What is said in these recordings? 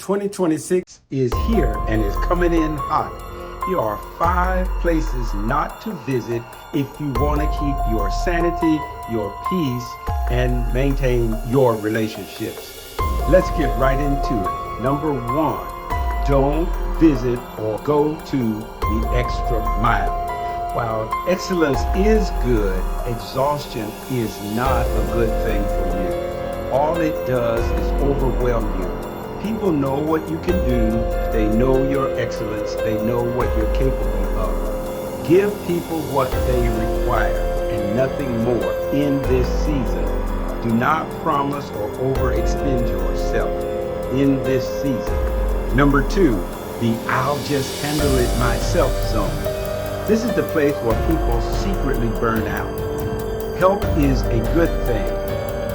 2026 is here and is coming in hot. Here are 5 places not to visit if you want to keep your sanity, your peace, and maintain your relationships. Let's get right into it. Number 1, don't visit or go to the extra mile. While excellence is good, exhaustion is not a good thing for you. All it does is overwhelm you. People know what you can do. They know your excellence. They know what you're capable of. Give people what they require and nothing more in this season. Do not promise or overextend yourself in this season. Number 2, the I'll just handle it myself zone. This is the place where people secretly burn out. Help is a good thing.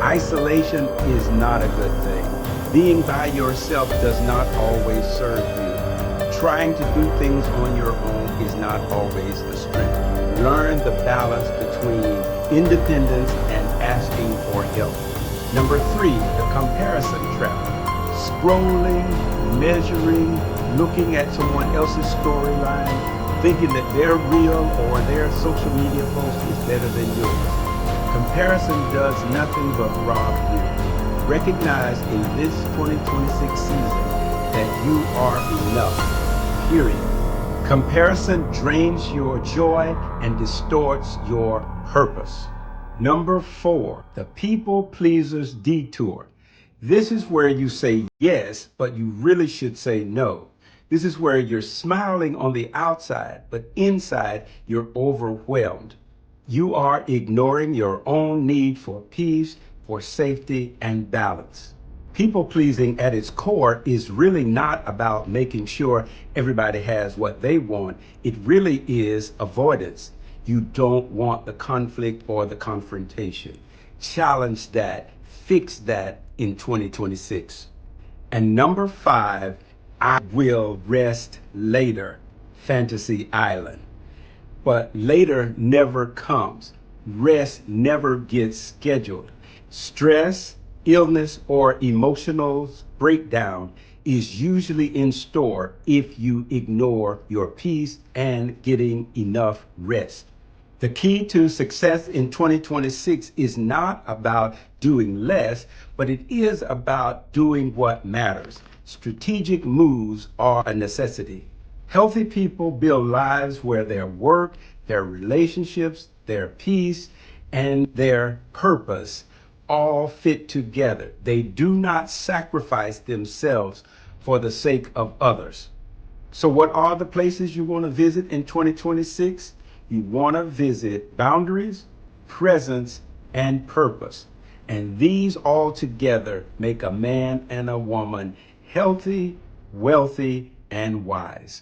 Isolation is not a good thing. Being by yourself does not always serve you. Trying to do things on your own is not always a strength. Learn the balance between independence and asking for help. Number 3, the comparison trap. Scrolling, measuring, looking at someone else's storyline, thinking that their reel or their social media post is better than yours. Comparison does nothing but rob you. Recognize in this 2026 season that you are enough, period. Comparison drains your joy and distorts your purpose. Number 4, the people pleasers detour. This is where you say yes, but you really should say no. This is where you're smiling on the outside, but inside you're overwhelmed. You are ignoring your own need for peace, for safety, and balance. People pleasing at its core is really not about making sure everybody has what they want. It really is avoidance. You don't want the conflict or the confrontation. Challenge that, fix that in 2026. And number 5, I will rest later, Fantasy Island. But later never comes. Rest never gets scheduled. Stress, illness, or emotional breakdown is usually in store if you ignore your peace and getting enough rest. The key to success in 2026 is not about doing less, but it is about doing what matters. Strategic moves are a necessity. Healthy people build lives where their work, their relationships, their peace, and their purpose all fit together. They do not sacrifice themselves for the sake of others. So what are the places you want to visit in 2026? You want to visit boundaries, presence, and purpose. And these all together make a man and a woman healthy, wealthy, and wise.